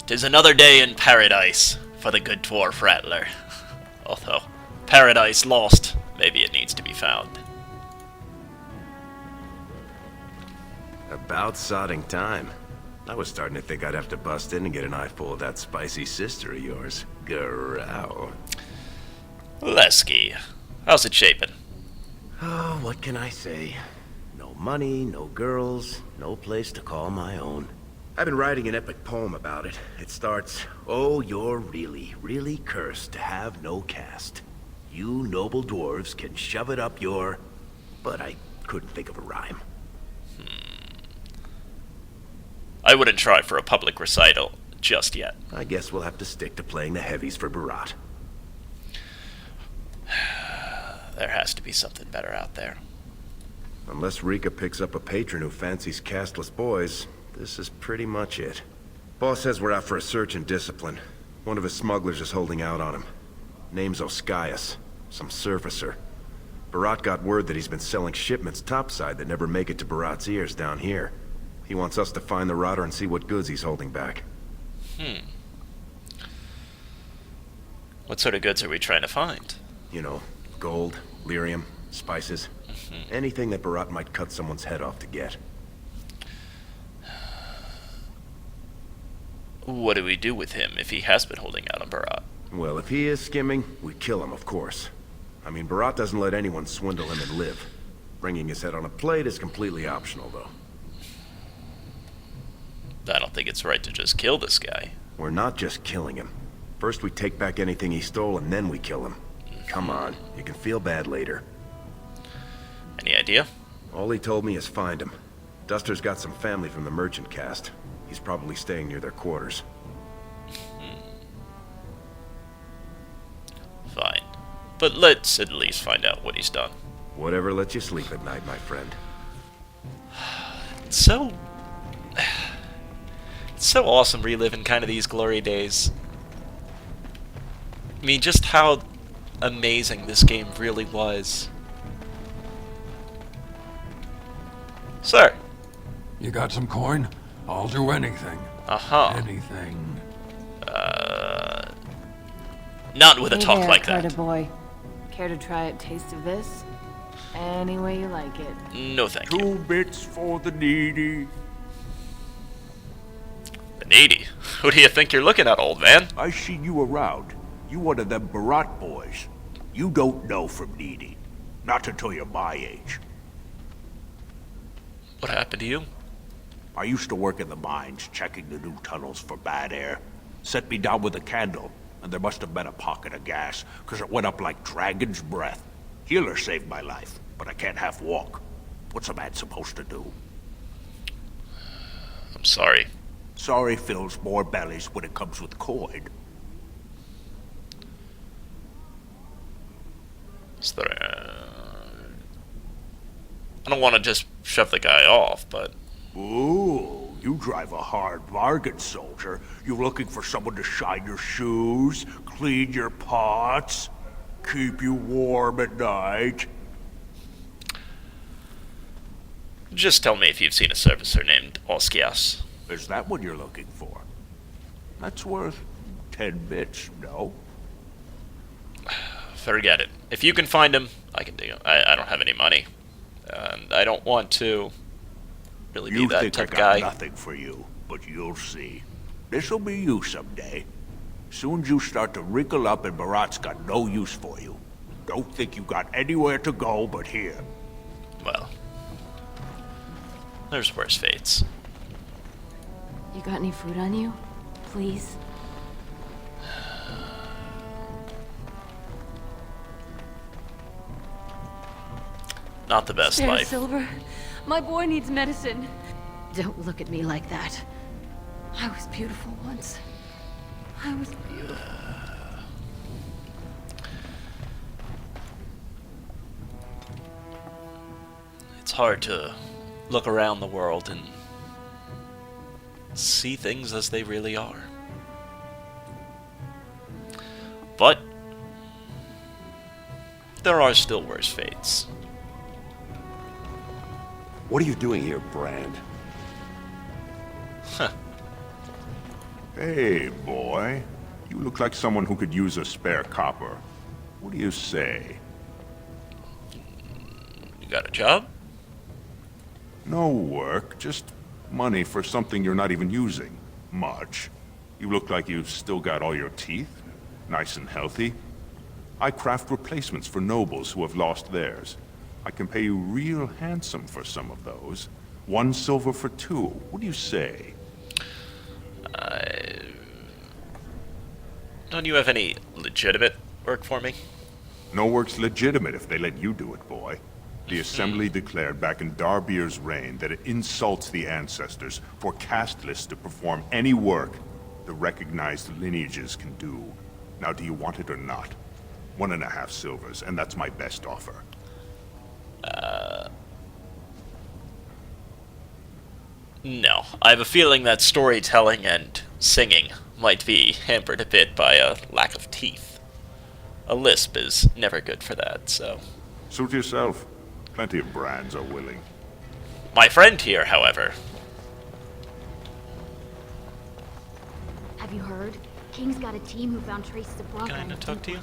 'Tis another day in paradise for the good dwarf rattler. Although, paradise lost, maybe it needs to be found. About sodding time. I was starting to think I'd have to bust in and get an eyeful of that spicy sister of yours. Growl. Lesky, how's it shaping? Oh, what can I say? No money, no girls, no place to call my own. I've been writing an epic poem about it. It starts, "Oh, you're really, really cursed to have no caste. You noble dwarves can shove it up your..." But I couldn't think of a rhyme. I wouldn't try for a public recital just yet. I guess we'll have to stick to playing the heavies for Barat. There has to be something better out there. Unless Rika picks up a patron who fancies casteless boys, this is pretty much it. Boss says we're out for a search and discipline. One of his smugglers is holding out on him. Name's Oskias, some surfacer. Barat got word that he's been selling shipments topside that never make it to Barat's ears down here. He wants us to find the rotter and see what goods he's holding back. What sort of goods are we trying to find? You know, gold, lyrium, spices. Anything that Barat might cut someone's head off to get. What do we do with him if he has been holding out on Barat? Well, if he is skimming, we kill him, of course. I mean, Barat doesn't let anyone swindle him and live. Bringing his head on a plate is completely optional, though. I don't think it's right to just kill this guy. We're not just killing him. First we take back anything he stole, and then we kill him. Come on, you can feel bad later. Any idea? All he told me is find him. Duster's got some family from the merchant caste. He's probably staying near their quarters. Fine. But let's at least find out what he's done. Whatever lets you sleep at night, my friend. It's so awesome reliving kind of these glory days. I mean, just how amazing this game really was. Sir. You got some coin? I'll do anything. Anything. Not with a talk there, like Carter that. Boy. Care to try a taste of this? Any way you like it. No, thank you. 2 bits for the needy. The needy? Who do you think you're looking at, old man? I seen you around. You one of them Barat boys. You don't know from needy. Not until you're my age. What happened to you? I used to work in the mines, checking the new tunnels for bad air. Set me down with a candle, and there must have been a pocket of gas, 'cause it went up like dragon's breath. Healer saved my life, but I can't half walk. What's a man supposed to do? I'm sorry. Sorry fills more bellies when it comes with coin. Is there I don't want to just shove the guy off, but... Ooh, you drive a hard bargain, soldier. You looking for someone to shine your shoes, clean your pots, keep you warm at night? Just tell me if you've seen a servicer named Oskias. Is that what you're looking for? That's worth 10 bits, no? Forget it. If you can find him, I can do it. I don't have any money. And I don't want to really be You that think type I of got guy. nothing for you, but you'll see. This'll be you someday. Soon as you start to wrinkle up and Barat's got no use for you. Don't think you got anywhere to go but here. Well, there's worse fates. You got any food on you? Please? Not the best Spare life. Silver. My boy needs medicine. Don't look at me like that. I was beautiful once. I was beautiful. It's hard to look around the world and see things as they really are. But there are still worse fates. What are you doing here, Brand? Hey, boy. You look like someone who could use a spare copper. What do you say? You got a job? No work, just money for something you're not even using. Much. You look like you've still got all your teeth. Nice and healthy. I craft replacements for nobles who have lost theirs. I can pay you real handsome for some of those. 1 silver for 2. What do you say? Don't you have any legitimate work for me? No work's legitimate if they let you do it, boy. The Assembly declared back in Darbier's reign that it insults the ancestors for casteless to perform any work the recognized lineages can do. Now, do you want it or not? 1.5 silvers, and that's my best offer. No. I have a feeling that storytelling and singing might be hampered a bit by a lack of teeth. A lisp is never good for that, so... Suit yourself. Plenty of brands are willing. My friend here, however... Have you heard? King's got a team who found traces of blood. Can I talk to you?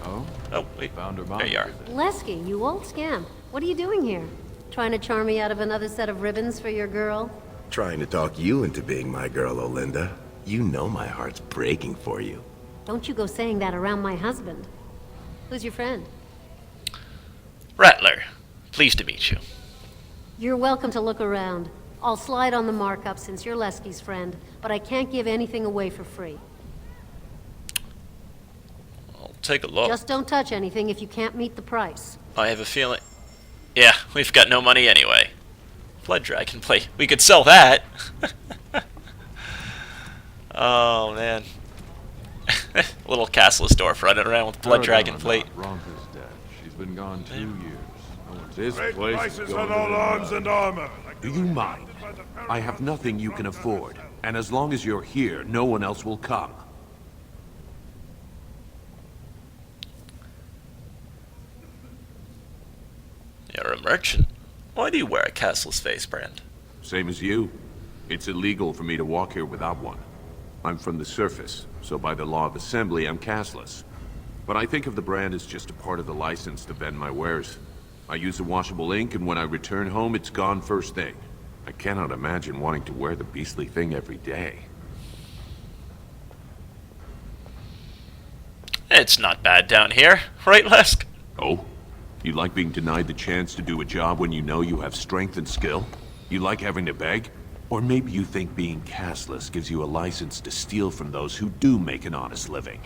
Oh? Oh, wait. Found her There you are. Lesky, you old scamp. What are you doing here? Trying to charm me out of another set of ribbons for your girl? Trying to talk you into being my girl, Olinda. You know my heart's breaking for you. Don't you go saying that around my husband. Who's your friend? Rattler. Pleased to meet you. You're welcome to look around. I'll slide on the markup since you're Lesky's friend, but I can't give anything away for free. I'll take a look. Just don't touch anything if you can't meet the price. I have a feeling... Yeah, we've got no money anyway. Blood Dragon plate. We could sell that. Oh, man. Little castless dwarf running around with Blood Dragon plate. Ronka's dead. She's been gone 2 years. This place is going on arms and armor. Do you mind? I have nothing you can afford, and as long as you're here, no one else will come. You're a merchant. Why do you wear a castless face brand? Same as you. It's illegal for me to walk here without one. I'm from the surface, so by the law of assembly, I'm casteless. But I think of the brand as just a part of the license to vend my wares. I use a washable ink, and when I return home, it's gone first thing. I cannot imagine wanting to wear the beastly thing every day. It's not bad down here, right, Lesk? Oh? You like being denied the chance to do a job when you know you have strength and skill? You like having to beg? Or maybe you think being casteless gives you a license to steal from those who do make an honest living.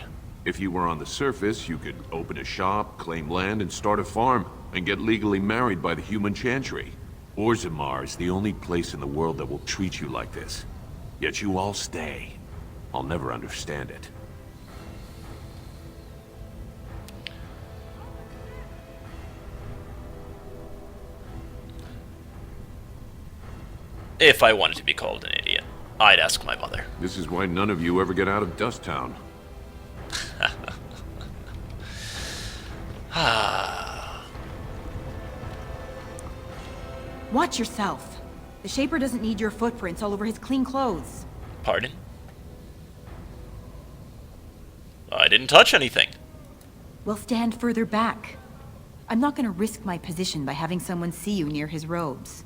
If you were on the surface, you could open a shop, claim land, and start a farm, and get legally married by the human chantry. Orzammar is the only place in the world that will treat you like this. Yet you all stay. I'll never understand it. If I wanted to be called an idiot, I'd ask my mother. This is why none of you ever get out of Dust Town. Watch yourself. The Shaper doesn't need your footprints all over his clean clothes. Pardon? I didn't touch anything. We'll stand further back. I'm not gonna risk my position by having someone see you near his robes.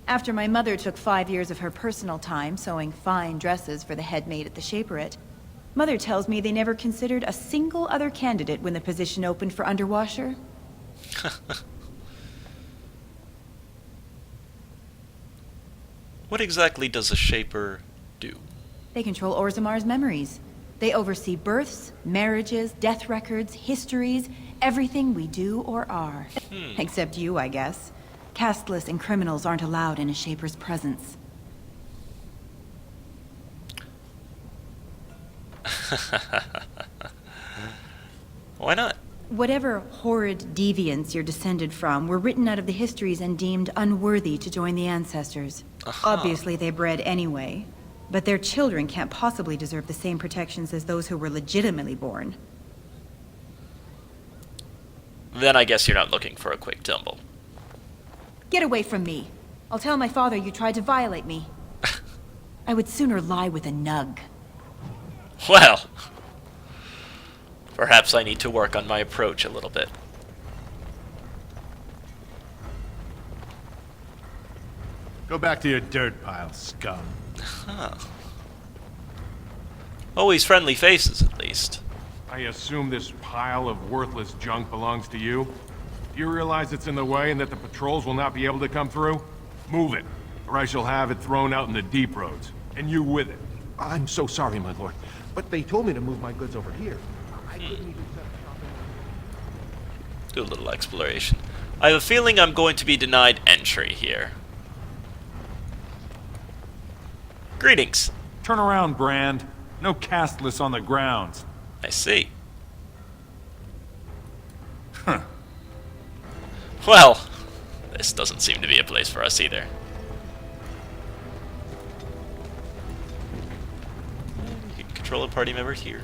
After my mother took 5 years of her personal time sewing fine dresses for the head maid at the Shaperate, Mother tells me they never considered a single other candidate when the position opened for underwasher. What exactly does a Shaper do? They control Orzammar's memories. They oversee births, marriages, death records, histories, everything we do or are. Except you, I guess. Casteless and criminals aren't allowed in a Shaper's presence. Why not? Whatever horrid deviants you're descended from were written out of the histories and deemed unworthy to join the ancestors. Obviously, they bred anyway, but their children can't possibly deserve the same protections as those who were legitimately born. Then I guess you're not looking for a quick tumble. Get away from me. I'll tell my father you tried to violate me. I would sooner lie with a nug. Well, perhaps I need to work on my approach a little bit. Go back to your dirt pile, scum. Huh. Always friendly faces, at least. I assume this pile of worthless junk belongs to you? Do you realize it's in the way and that the patrols will not be able to come through? Move it, or I shall have it thrown out in the deep roads, and you with it. I'm so sorry, my lord, but they told me to move my goods over here. I couldn't even set shop in... Do a little exploration. I have a feeling I'm going to be denied entry here. Greetings. Turn around, Brand. No casteless on the grounds. I see. Huh. Well, this doesn't seem to be a place for us either. You can control a party member here.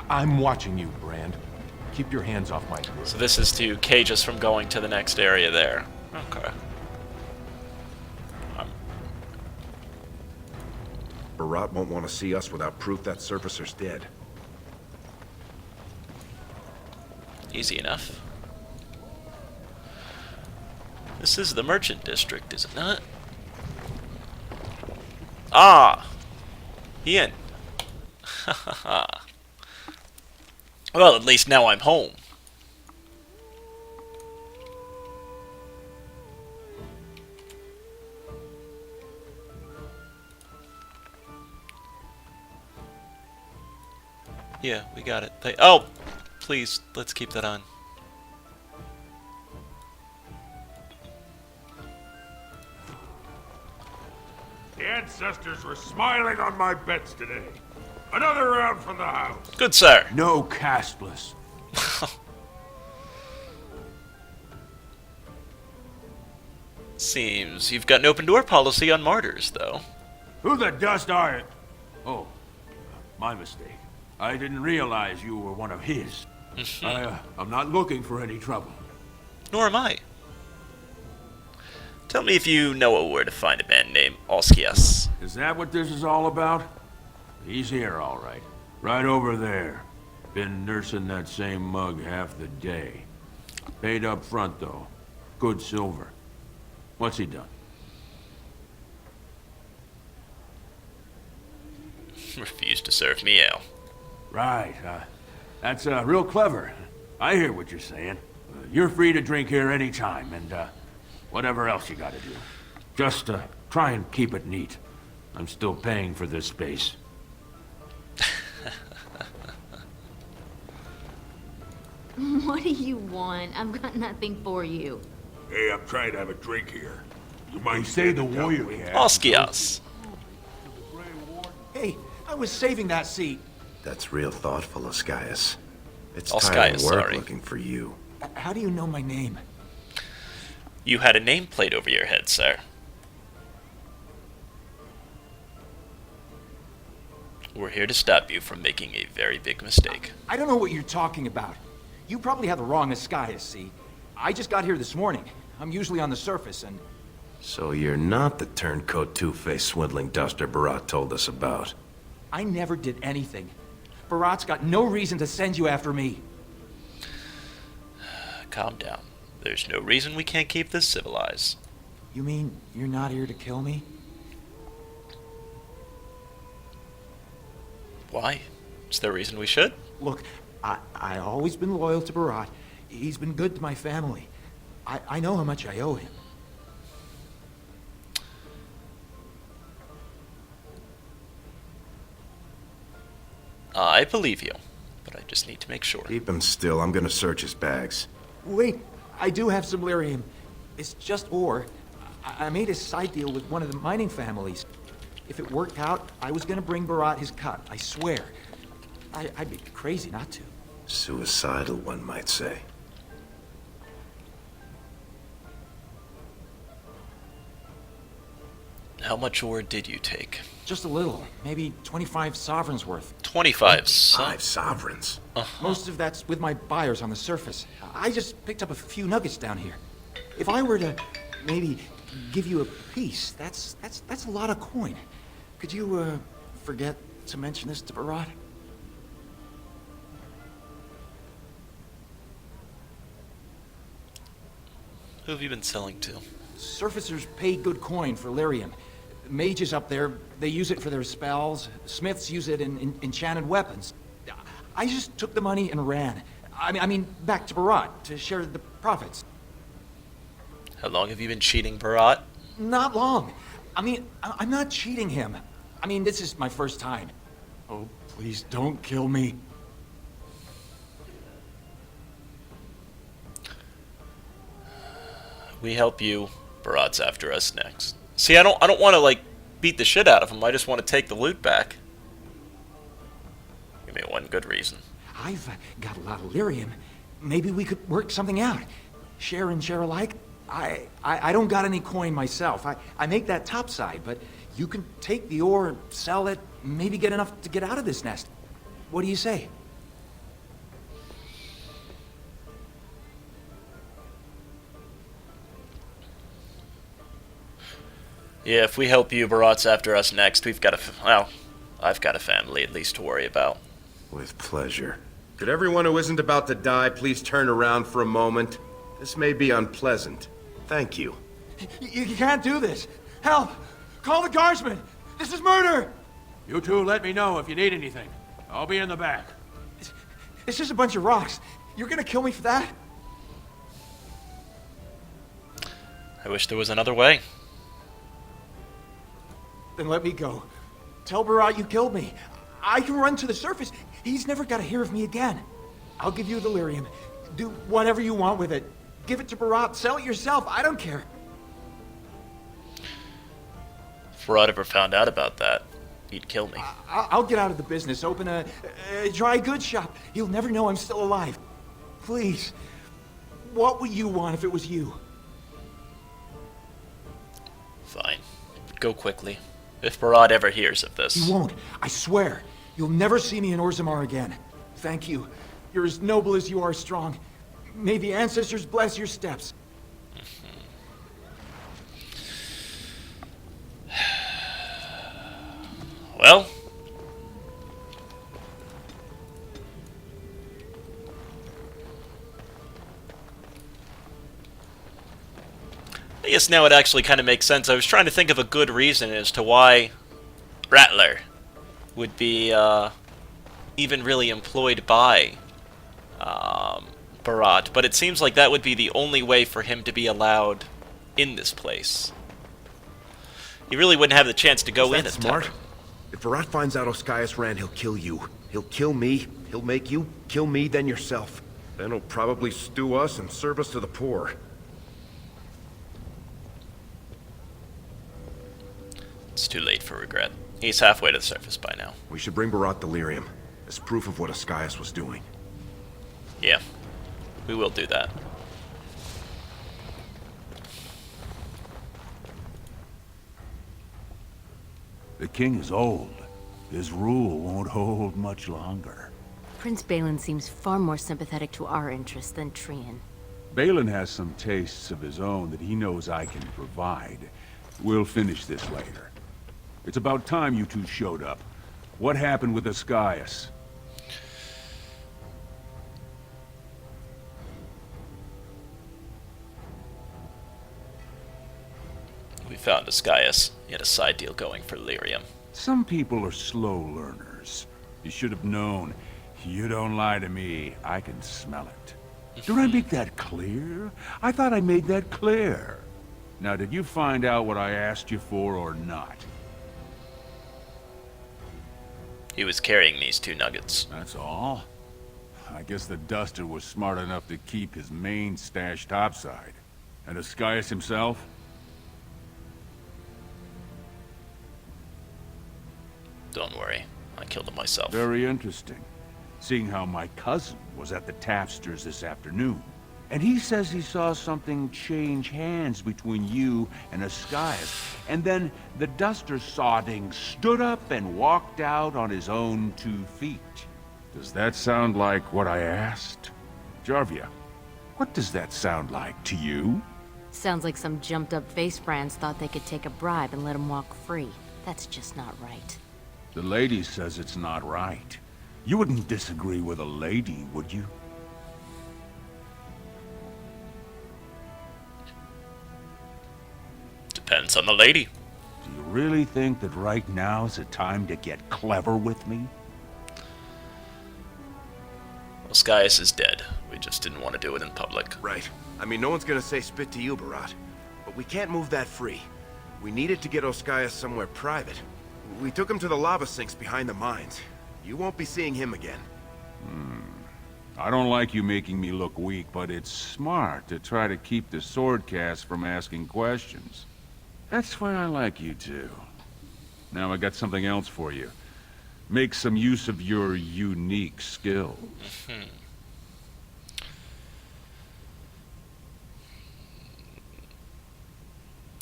I'm watching you, Brand. Keep your hands off my goods. So this is to cage us from going to the next area there. Okay. Barat won't want to see us without proof that surfacer's dead. Easy enough. This is the merchant district, is it not? Ah! Ian. Well, at least now I'm home. Yeah, we got it. Oh! Please, let's keep that on. The ancestors were smiling on my bets today. Another round for the house. Good sir. No casteless. Seems you've got an open door policy on martyrs, though. Who the dust are you? Oh, my mistake. I didn't realize you were one of his. I'm not looking for any trouble. Nor am I. Tell me if you know where to find a man named Oskias. Is that what this is all about? He's here, all right. Right over there. Been nursing that same mug half the day. Paid up front, though. Good silver. What's he done? Refused to serve me ale. Right, that's real clever. I hear what you're saying. You're free to drink here anytime, and whatever else you gotta do. Just try and keep it neat. I'm still paying for this space. What do you want? I've got nothing for you. Hey, I'm trying to have a drink here. You might say the warrior we have. Oskias. Hey, I was saving that seat. That's real thoughtful, Oskias. It's Oskias, time work sorry. looking for you. How do you know my name? You had a nameplate over your head, sir. We're here to stop you from making a very big mistake. I don't know what you're talking about. You probably have the wrong Oskias, see? I just got here this morning. I'm usually on the surface, and... So you're not the turncoat two-faced swindling duster Barat told us about. I never did anything. Barat's got no reason to send you after me. Calm down. There's no reason we can't keep this civilized. You mean you're not here to kill me? Why? Is there a reason we should? Look, I always been loyal to Barat. He's been good to my family. I know how much I owe him. I believe you, but I just need to make sure. Keep him still. I'm gonna search his bags. Wait, I do have some lyrium. It's just ore. I made a side deal with one of the mining families. If it worked out, I was gonna bring Barat his cut, I swear. I'd be crazy not to. Suicidal, one might say. How much ore did you take? Just a little, maybe 25 sovereigns worth. 25 5 sovereigns? Most of that's with my buyers on the surface. I just picked up a few nuggets down here. If I were to maybe give you a piece. That's a lot of coin. Could you, forget to mention this to Barat? Who have you been selling to? Surfacers pay good coin for lyrium. Mages up there, they use it for their spells. Smiths use it in enchanted weapons. I just took the money and ran. I mean, back to Barat to share the profits. How long have you been cheating Barat? Not long. I mean, I'm not cheating him. I mean, this is my first time. Oh, please don't kill me. We help you. Barat's after us next. See, I don't want to like beat the shit out of him. I just want to take the loot back. Give me one good reason. I've got a lot of lyrium. Maybe we could work something out. Share and share alike. I don't got any coin myself. I make that topside, but you can take the ore, sell it, maybe get enough to get out of this nest. What do you say? Yeah, if we help you, Barat's after us next. We've got well, I've got a family at least to worry about. With pleasure. Could everyone who isn't about to die please turn around for a moment? This may be unpleasant. Thank you. You can't do this. Help! Call the guardsmen! This is murder! You two let me know if you need anything. I'll be in the back. It's just a bunch of rocks. You're gonna kill me for that? I wish there was another way. Then let me go. Tell Barat you killed me. I can run to the surface. He's never got to hear of me again. I'll give you the lyrium. Do whatever you want with it. Give it to Barat. Sell it yourself. I don't care. If Barat ever found out about that, he'd kill me. I'll get out of the business. Open a dry goods shop. He'll never know I'm still alive. Please. What would you want if it was you? Fine. Go quickly. If Barat ever hears of this. He won't. I swear. You'll never see me in Orzammar again. Thank you. You're as noble as you are strong. May the ancestors bless your steps. Well. I guess now it actually kind of makes sense. I was trying to think of a good reason as to why Rattler would be even really employed by Barat, but it seems like that would be the only way for him to be allowed in this place. He really wouldn't have the chance to go in at smart. If Barat finds out Oscaius ran, he'll kill you. He'll kill me. He'll make you kill me, then yourself. Then he'll probably stew us and serve us to the poor. It's too late for regret. He's halfway to the surface by now. We should bring Barat delirium as proof of what Oscaius was doing. Yeah, we will do that. The king is old. His rule won't hold much longer. Prince Balin seems far more sympathetic to our interests than Trian. Balin has some tastes of his own that he knows I can provide. We'll finish this later. It's about time you two showed up. What happened with Oscaius? We found Oscaius. He had a side deal going for lyrium. Some people are slow learners. You should have known. You don't lie to me. I can smell it. Did I make that clear? I thought I made that clear. Now, did you find out what I asked you for or not? He was carrying these 2 nuggets. That's all? I guess the Duster was smart enough to keep his main stash topside. And Oscaius himself? Don't worry. I killed him myself. Very interesting. Seeing how my cousin was at the tapsters this afternoon. And he says he saw something change hands between you and Oscaius. And then the Duster Sodding stood up and walked out on his own 2 feet. Does that sound like what I asked? Jarvia, what does that sound like to you? Sounds like some jumped-up face brands thought they could take a bribe and let him walk free. That's just not right. The lady says it's not right. You wouldn't disagree with a lady, would you? Depends on the lady. Do you really think that right now is the time to get clever with me? Well, Skyus is dead. We just didn't want to do it in public. Right. I mean, no one's gonna say spit to you, Barat. But we can't move that free. We needed to get Oskaius somewhere private. We took him to the lava sinks behind the mines. You won't be seeing him again. I don't like you making me look weak, but it's smart to try to keep the sword cast from asking questions. That's why I like you two. Now I got something else for you. Make some use of your unique skills.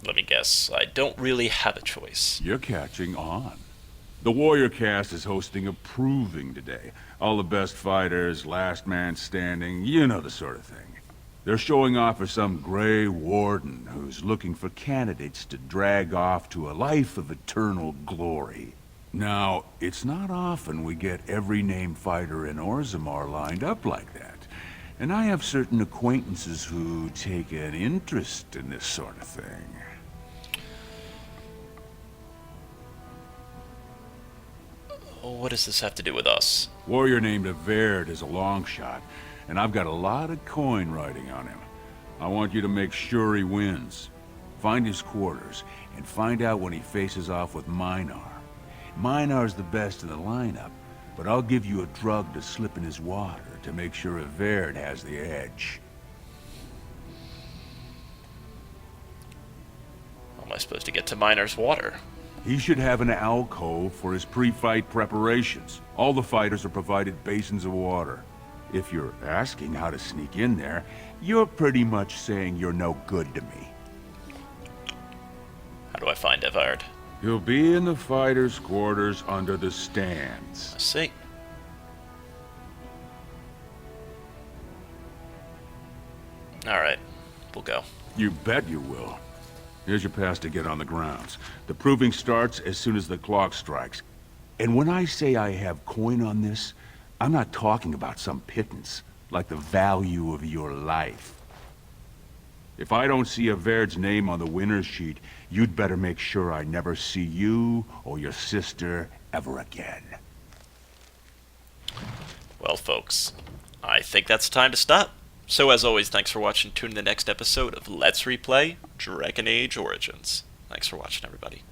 Let me guess. I don't really have a choice. You're catching on. The warrior caste is hosting a proving today. All the best fighters, last man standing, you know the sort of thing. They're showing off for some gray warden who's looking for candidates to drag off to a life of eternal glory. Now, it's not often we get every named fighter in Orzammar lined up like that. And I have certain acquaintances who take an interest in this sort of thing. What does this have to do with us? Warrior named Averd is a long shot, and I've got a lot of coin riding on him. I want you to make sure he wins. Find his quarters, and find out when he faces off with Minar. Minar's the best in the lineup, but I'll give you a drug to slip in his water to make sure Averd has the edge. How am I supposed to get to Miner's water? He should have an alcove for his pre-fight preparations. All the fighters are provided basins of water. If you're asking how to sneak in there, you're pretty much saying you're no good to me. How do I find Evard? He'll be in the fighters' quarters under the stands. I see. Alright, we'll go. You bet you will. Here's your pass to get on the grounds. The proving starts as soon as the clock strikes. And when I say I have coin on this, I'm not talking about some pittance, like the value of your life. If I don't see Averd's name on the winner's sheet, you'd better make sure I never see you or your sister ever again. Well, folks, I think that's time to stop. So as always, thanks for watching. Tune in the next episode of Let's Replay Dragon Age Origins. Thanks for watching, everybody.